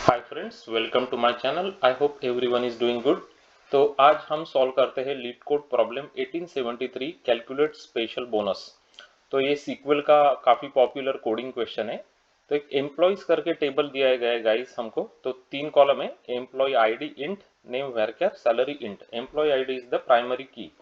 Hi friends, welcome to my channel. I hope everyone is doing good. तो आज हम solve करते हैं LeetCode problem 1873 calculate special bonus. तो ये सीक्वल का काफी पॉपुलर कोडिंग क्वेश्चन है। तो एक एम्प्लॉयज करके टेबल दिया गया है गाइस हमको। तो तीन कॉलम है, employee ID int, name varchar, salary int. Employee ID is the primary key.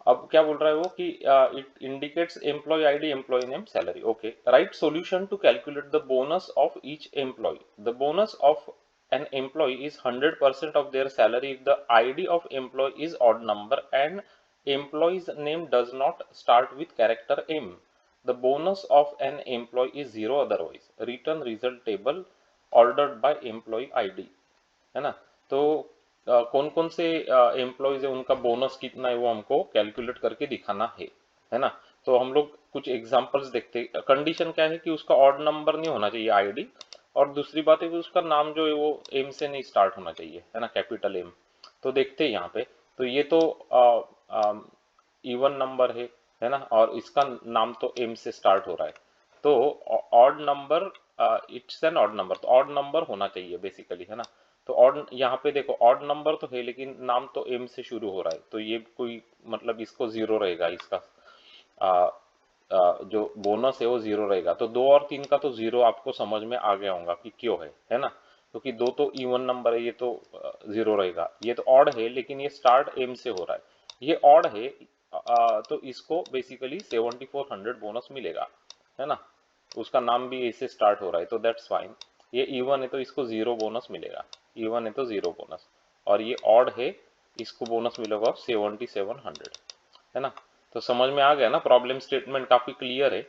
अब क्या बोल रहा है वो कि it indicates employee ID, employee name, salary. Okay, right solution to calculate the bonus of each employee. The bonus of an employee is 100% of their salary if the id of employee is odd number and employee's name does not start with character m. The bonus of an employee is zero otherwise. Return result table ordered by employee id, है ना। तो कौन कौन से employees है, उनका bonus कितना है, वो हमको कैलकुलेट करके दिखाना है ना। तो हम लोग कुछ एग्जांपल्स देखते हैं। कंडीशन क्या है कि उसका ऑड नंबर नहीं होना चाहिए आईडी, और दूसरी बात है कि उसका नाम जो है वो एम से नहीं स्टार्ट होना चाहिए, है ना, कैपिटल एम। तो देखते हैं यहाँ पे। तो ये तो इवन नंबर है ना, और इसका नाम तो एम से स्टार्ट हो रहा है। तो odd number, it's an odd number, तो ऑड नंबर होना चाहिए बेसिकली, है ना। तो ऑड यहाँ पे देखो, ऑड नंबर तो है लेकिन नाम तो एम से शुरू हो रहा है, तो ये कोई मतलब इसको जीरो रहेगा, इसका आ, जो बोनस है वो जीरो रहेगा। तो दो और तीन का तो जीरो आपको समझ में आ गया होगा कि क्यों है ना। क्योंकि दो तो इवन नंबर है, ये तो जीरो रहेगा। ये तो ऑड है लेकिन ये स्टार्ट एम से हो रहा है, ये ऑड है। तो इसको बेसिकली 7400 बोनस मिलेगा, है ना। उसका नाम भी ए से स्टार्ट हो रहा है, तो दैट्स फाइन। ये इवन है तो इसको जीरो बोनस मिलेगा, इवन है तो जीरो बोनस। और ये ऑड है, इसको बोनस मिलेगा 7700, है ना। तो समझ में आ गया ना, प्रॉब्लम स्टेटमेंट काफी क्लियर है।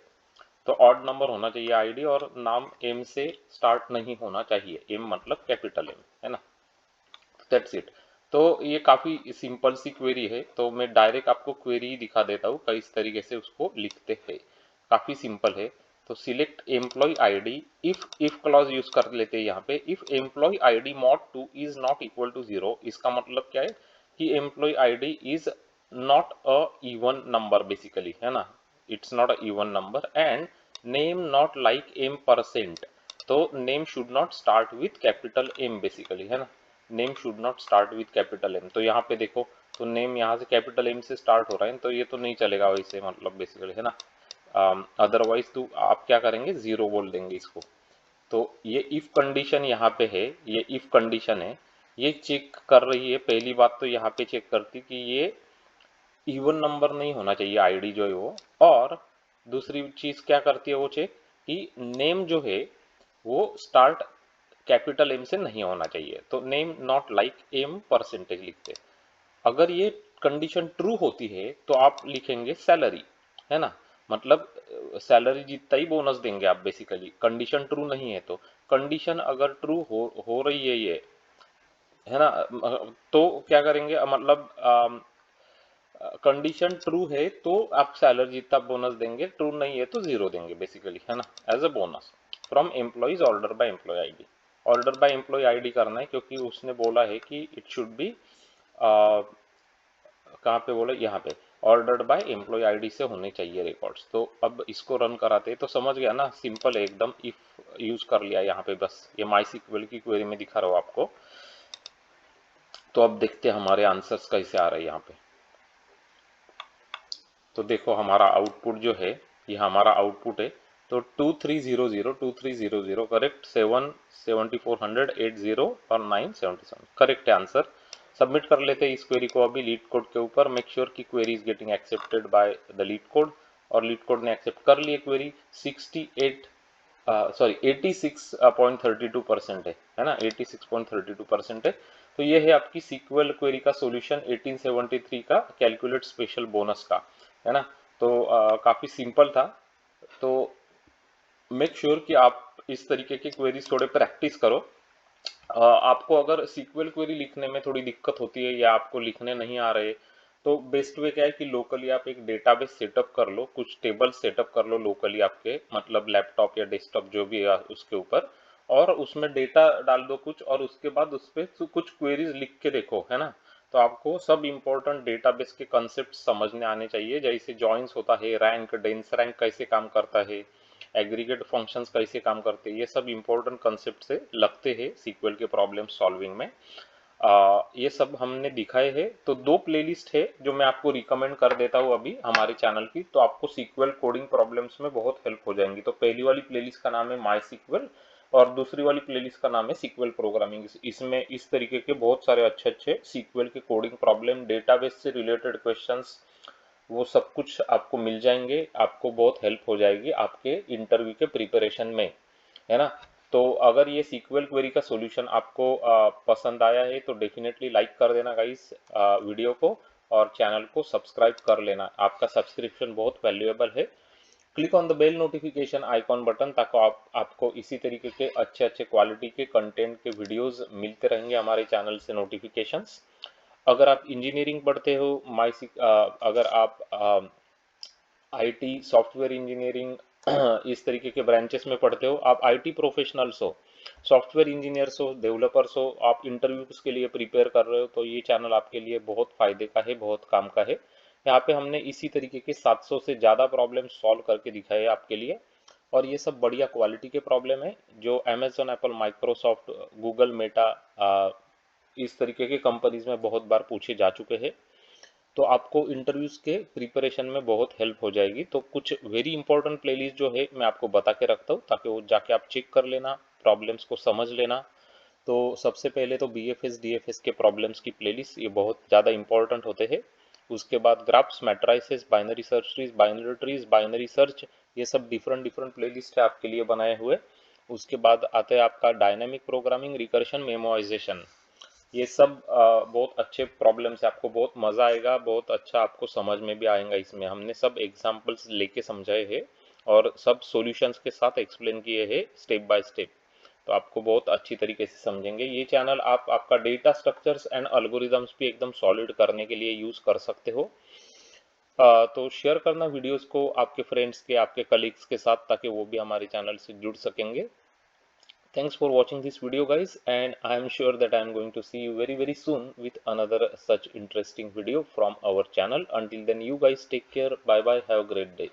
तो ऑड नंबर होना चाहिए आईडी, और नाम एम से स्टार्ट नहीं होना चाहिए, एम मतलब कैपिटल एम, है ना। That's it. तो ये काफी सिंपल सी क्वेरी है, तो मैं डायरेक्ट आपको क्वेरी दिखा देता हूँ किस तरीके से उसको लिखते हैं। काफी सिंपल है। तो select employee ID, if clause use कर लेते हैं यहाँ पे। If employee ID mod 2 is not equal to zero, इसका मतलब क्या है कि employee ID is not a even number basically, है ना। It's not a even number and name not like M percent. तो name should not start with capital M basically, है ना। Name should not start with capital M. तो यहाँ पे देखो, तो नेम यहाँ से कैपिटल एम से स्टार्ट हो रहा है, तो ये तो नहीं चलेगा वैसे, मतलब बेसिकली, है ना। अदरवाइज तो आप क्या करेंगे, जीरो बोल देंगे इसको। तो ये इफ कंडीशन यहाँ पे है, ये इफ कंडीशन है, ये चेक कर रही है। पहली बात तो यहाँ पे चेक करती कि ये इवन नंबर नहीं होना चाहिए आईडी जो है वो। और दूसरी चीज क्या करती है वो चेक, कि नेम जो है वो स्टार्ट कैपिटल एम से नहीं होना चाहिए। तो name not like M percentage लिखते। अगर ये कंडीशन ट्रू होती है तो आप लिखेंगे सैलरी, है ना। मतलब सैलरी जितना ही बोनस देंगे आप बेसिकली। कंडीशन ट्रू नहीं है तो, कंडीशन अगर ट्रू हो रही है ये, है ना, तो क्या करेंगे, मतलब कंडीशन ट्रू है तो आप सैलरी जितना बोनस देंगे, ट्रू नहीं है तो जीरो देंगे बेसिकली, है ना, as a bonus. From employees order by employee ID. Order by employee ID करना है क्योंकि उसने बोला है कि इट शुड बी, कहाँ पे बोला, यहाँ पे। ऑर्डर्ड बाय एम्प्लॉय आईडी से होने चाहिए रिकॉर्ड्स। तो अब इसको रन कराते हैं, तो समझ गया ना, सिंपल है एकदम। इफ यूज कर लिया यहाँ पे, बस ये माई सीक्वल की क्वेरी में दिखा रहा हूँ आपको। तो अब देखते हैं हमारे आंसर्स कैसे आ रहे हैं यहाँ पे। तो देखो हमारा आउटपुट जो है, ये हमारा आउटपुट है। तो 2300 करेक्ट, 7 7400 और 977 करेक्ट है आंसर। सबमिट कर लेते हैं इस क्वेरी को अभी लीड कोड के ऊपर। मेक श्योर की query is getting accepted by the leet code. और लीड कोड ने एक्सेप्ट कर लिए क्वेरी। 68 सॉरी 86.32% है ना, 86.32% है। तो ये है आपकी सीक्वल क्वेरी का सॉल्यूशन 1873 का कैलकुलेट स्पेशल बोनस का, है ना। तो काफी सिंपल था। तो मेक श्योर कि आप इस तरीके की क्वेरीज थोड़े प्रैक्टिस करो। आपको अगर सीक्वल क्वेरी लिखने में थोड़ी दिक्कत होती है या आपको लिखने नहीं आ रहे, तो बेस्ट वे क्या है कि लोकली आप एक डेटाबेस सेटअप कर लो, कुछ टेबल सेटअप कर लो लोकली आपके, मतलब लैपटॉप या डेस्कटॉप जो भी है उसके ऊपर। और उसमें डेटा डाल दो कुछ, और उसके बाद उस पर कुछ क्वेरीज लिख के देखो, है ना। तो आपको सब इंपॉर्टेंट डेटाबेस के कंसेप्ट समझने आने चाहिए, जैसे जॉइंस होता है, रैंक, डेंस रैंक कैसे काम करता है, एग्रीगेट फंक्शंस कैसे काम करते हैं, ये सब इम्पोर्टेंट कंसेप्ट से लगते हैं सीक्वल के प्रॉब्लम सॉल्विंग में। ये सब हमने दिखाए हैं। तो 2 प्लेलिस्ट है जो मैं आपको रिकमेंड कर देता हूँ अभी हमारे चैनल की, तो आपको सीक्वल कोडिंग प्रॉब्लम्स में बहुत हेल्प हो जाएंगी। तो पहली वाली प्लेलिस्ट का नाम है माई सीक्वल और दूसरी वाली प्लेलिस्ट का नाम है सीक्वल प्रोग्रामिंग। इसमें इस तरीके के बहुत सारे अच्छे अच्छे सीक्वल के कोडिंग प्रॉब्लम, डेटाबेस से रिलेटेड क्वेश्चंस, वो सब कुछ आपको मिल जाएंगे। आपको बहुत हेल्प हो जाएगी आपके इंटरव्यू के प्रिपरेशन में, है ना। तो अगर ये सीक्वल क्वेरी का सॉल्यूशन आपको पसंद आया है तो डेफिनेटली लाइक कर देना गाइस वीडियो को, और चैनल को सब्सक्राइब कर लेना। आपका सब्सक्रिप्शन बहुत वैल्यूएबल है। Click on the bell notification icon button, ताकि आपको इसी तरीके के अच्छे अच्छे क्वालिटी के कंटेंट के वीडियोस मिलते रहेंगे हमारे चैनल से नोटिफिकेशंस। अगर आप इंजीनियरिंग पढ़ते हो, अगर आप आईटी सॉफ्टवेयर इंजीनियरिंग इस तरीके के ब्रांचेस में पढ़ते हो, आप आईटी प्रोफेशनल्स हो, सॉफ्टवेयर इंजीनियर्स हो, डेवलपर्स हो, आप इंटरव्यूज के लिए प्रिपेयर कर रहे हो, तो ये चैनल आपके लिए बहुत फायदे का है, बहुत काम का है। यहाँ पे हमने इसी तरीके के 700 से ज़्यादा प्रॉब्लम सॉल्व करके दिखाए हैं आपके लिए, और ये सब बढ़िया क्वालिटी के प्रॉब्लम है जो Amazon, Apple, Microsoft, Google, Meta इस तरीके के कंपनीज में बहुत बार पूछे जा चुके हैं। तो आपको इंटरव्यूज के प्रिपरेशन में बहुत हेल्प हो जाएगी। तो कुछ वेरी इंपॉर्टेंट प्लेलिस्ट जो है मैं आपको बता के रखता हूँ, ताकि वो जाके आप चेक कर लेना, प्रॉब्लम्स को समझ लेना। तो सबसे पहले तो बीएफएस डीएफएस के प्रॉब्लम्स की प्लेलिस्ट, ये बहुत ज़्यादा इंपॉर्टेंट होते हैं। उसके बाद graphs, matrices, binary search trees, binary trees, binary search, ये सब डिफरेंट डिफरेंट प्लेलिस्ट है आपके लिए बनाए हुए। उसके बाद आते हैं आपका डायनामिक प्रोग्रामिंग, रिकर्शन, मेमोराइजेशन। ये सब बहुत अच्छे प्रॉब्लम्स है, आपको बहुत मज़ा आएगा, बहुत अच्छा आपको समझ में भी आएगा। इसमें हमने सब एग्जांपल्स लेके समझाए हैं और सब सॉल्यूशंस के साथ एक्सप्लेन किए हैं स्टेप बाय स्टेप। तो आपको बहुत अच्छी तरीके से समझेंगे। ये चैनल आप आपका डेटा स्ट्रक्चर्स एंड अल्गोरिदम्स भी एकदम सॉलिड करने के लिए यूज़ कर सकते हो। तो शेयर करना वीडियोस को आपके फ्रेंड्स के, आपके कलीग्स के साथ, ताकि वो भी हमारे चैनल से जुड़ सकेंगे। Thanks for watching this video guys, and I am sure that I am going to see you very soon with another such interesting video from our channel. Until then, you guys take care. Bye bye. Have a great day.